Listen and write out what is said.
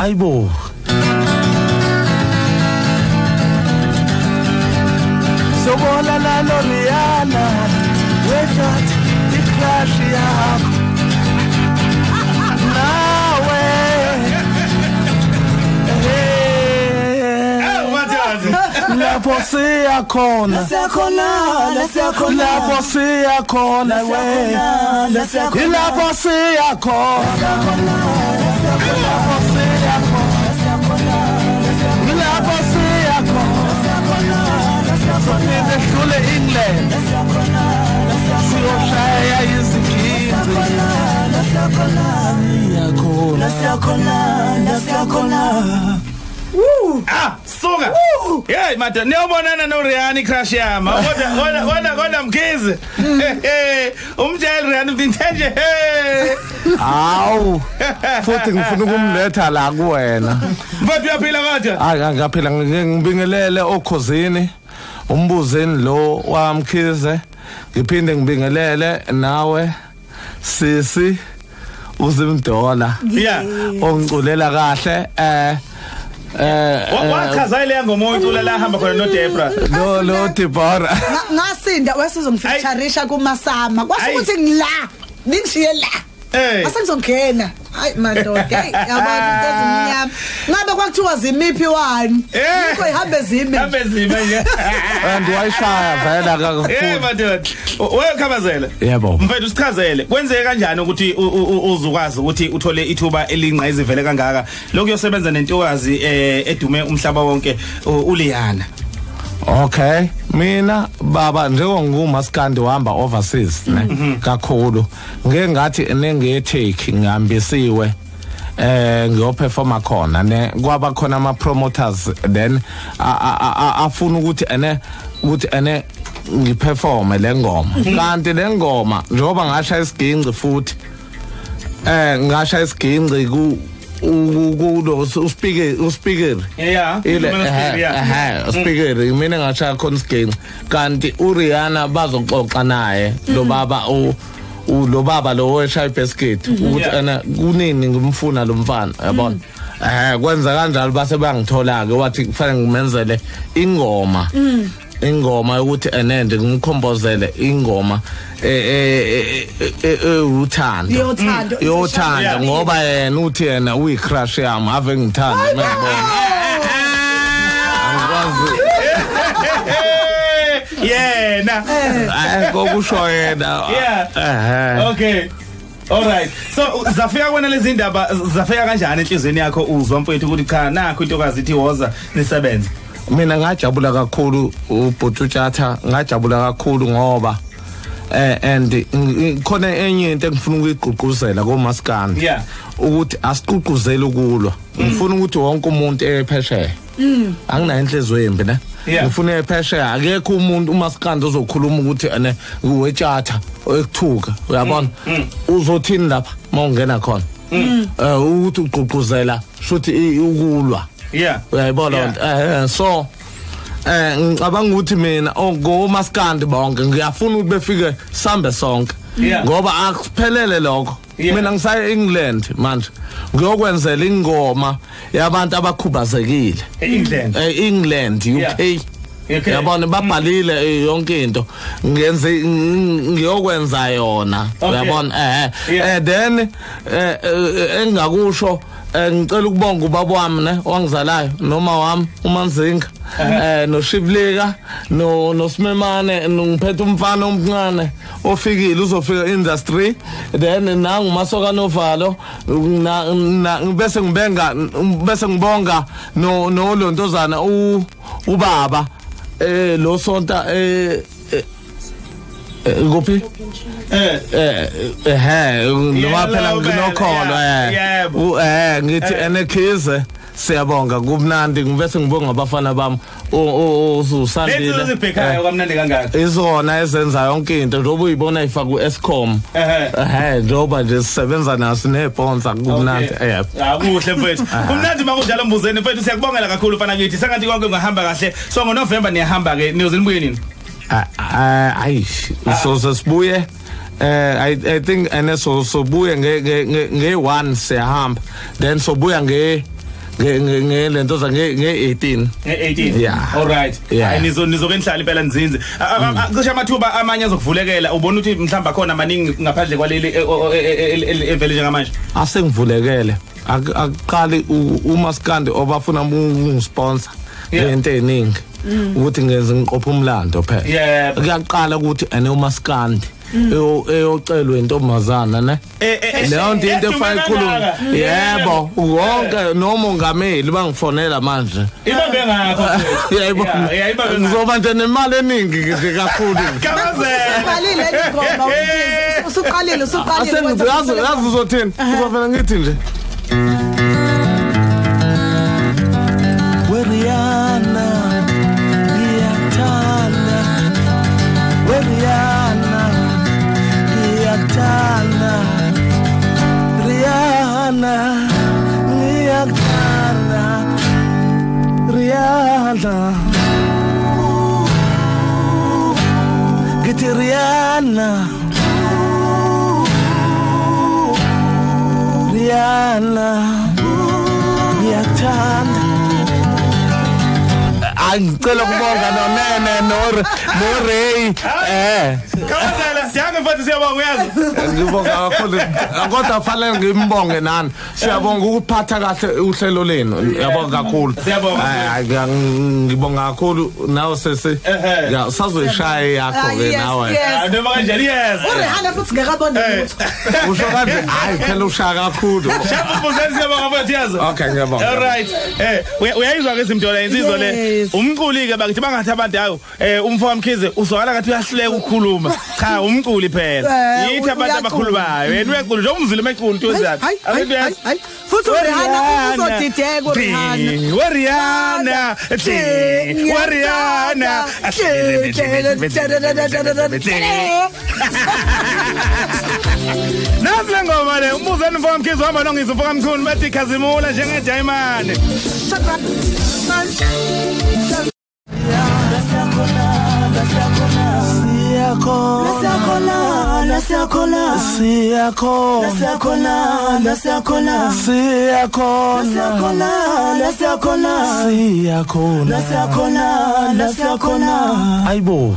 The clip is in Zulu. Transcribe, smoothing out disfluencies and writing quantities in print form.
Aibo. Sobona la Loriana, wejat iklash yakho. Nawe. Lapho siyakhona, lapho siyakhona we. Lapho siyakhona. Sule England siyoshaya izigidi suka hey mata niyobonana no Rihanna crush yami kodwa mkhize umjayeli Rihanna ngithenje awu futhi ngifuna ukumletha la kuwena mfowethu uyaphila kodwa ngaphila ngibingelele okhosini umbuzeni lo wamkhize ngiphinde ngibingelele nawe sisi uzimdola ongiculela kahle wachaza ile ngoma oyicula la hamba khona no Debra lo Debra ngasinda wesizongifeaturisha kumasama kwase ukuthi ngila ningishiye la asengizongena hayi madoda hey yabantu ezimnyama ngabe kwakuthiwa zimiphi wani ngikho ihambe zime nje andiwayishaya vela kakhulu madoda wekhabazela yebo mfethu sichazele kwenzeke kanjani ukuthi uzukwazi ukuthi uthole ithuba elingqa izivele kangaka lokho yosebenza nentokazi edume umhlaba wonke uLiana. Okay mina baba njengomaskandi uhamba overseas ne kakhulu ngeke ngathi nengetheke ngihambisiwe ngiyoperforma khona ne kwaba khona ama promoters then afuna ukuthi ngiperforme lengoma kanti lengoma njoba ngasha isiginci futhi ngasha isiginci ku uspikeri speaker mina ngasha khona isiginci kanti uRihanna bazoxoxa naye lo baba lo weshaya basket ukuthi kunini ngimfuna lo mfana yabona kwenza kanjalo base bangithola ke wathi kufanele ngimenzele ingoma ukuthi enende ngikhombozele ingoma yothando ngoba yena uthi yena uyicrush yami ave ngithanda ngiyabona angikwazi yena kokusho yena okay alright so zafika wena lezi ndaba zafika kanjani enhlizweni yakho uzwa mfowethu ukuthi cha nakho intokazi ithi woza nisebenze? Mina ngajabula kakhulu uBhutshata ngajabula kakhulu ngoba and khona enye into engifuna ukuyigqugquzela komaskandi ukuthi asiqhuquzele ukulwa ngifuna ukuthi wonke umuntu ephesheya angina inhliziyo embi ne ngifuna ephesheya akekho umuntu umaskandi ozokhuluma ukuthi uwetshata ekuthuka uyabona uzothini lapha mawungena khona ukuthi uqhuquzela shothi ukulwa uyayibona so ngicabanga ukuthi mina ngomaskandi bonke ngiyafuna ukuthi befike sambe sonke ngoba akuphelele lokho mina ngisaya England manje ngiyokwenzela ingoma yabantu abakhubazekile England UK yabona babhalile yonke into ngiyokwenza yona uyabona then engakusho ngicela ukubonga ubaba wami ne wangizalayo noma wami uManzinga noShiblika noSimemane ngiphethe umfana omncane ofikile uzofika industry then nangu Masoka Novalo bese ngibonga noLontozana ubaba lo sonta Kuphi? Noma phela nginokholo ngithi enekhize siyabonga kubnandi ngibese ngibonga abafana bami uSandile lethu sibhekayo kamnandi kangaka izona ezenza yonke into njengoba uyibona ifa ku Eskom njengoba nje sisebenza naso nebonza kubnandi akuhle mfethu kumnandi makunjalo mbuzeni mfethu siyakubongela kakhulu mfana kithi sengathi konke ngahamba kahle so ngoNovember niyahamba ke niyozinibuye nini so sibuye I think so buye nge 1 siyahamba then so buya nge lento za nge 18 yeah all right nizokenhlala impela nzinze cishe amathuba amanye azokuvulekela ubona ukuthi mhlamba khona maningi ngaphandle kwaleli evele njengamanje asengivulekele aqali uMaskandi obafuna ungisponsor into eningi ukuthi ngeze ngiqopha umlando phela kuyaqala ukuthi ane uMaskandi eyocelwe intombazana ne leyo into efana ikhuluma yebo wonke nomongameli bangifonela manje ibambe ngakho yebo ngizoba nje nemali eningi nje kakhulu uqalile ngoma usuqalile yazi uzothini uzovela ngithi nje Rihanna ngiyakthanda Rihanna ngiyakthanda Rihanna ngiyakthanda Rihanna ngithi Rihanna ngiyakthanda angicela ukubonga nonene no Ray Kawazela siyange mfethu siyabonga uyazi ngibonga kakhulu kodwa fanele ngimbonge nani siyabonga ukuphatha kahle uhlelo lenu yabonga kakhulu siyabonga ngibonga kakhulu nawe sese sazoyishaya yakho ke nawe noma kanjani yes uRihanna futhi ngakabona ukuthi usho kanje hayi phela ushaya kakhulu Shabumbuzeni siyabonga mfethu yazi okay ngiyabonga all right uyayizwa ke izinto le insizwa le umculi ke bakithi bangathi abantu hayo umfowethu Mkhize uzwakala ngathi uyahluleka ukukhuluma cha umculi phela yithi abantu abakhulumayo yena uyacula nje umzile emeculu into ezakhe hayi futhi uRihanna uzodideka uRihanna Nasile ngoma le umbuzeni mfowethu Mkhize uhamba nongizwa mfowethu Mkhulu bathi khazimula njenge diamond Aibo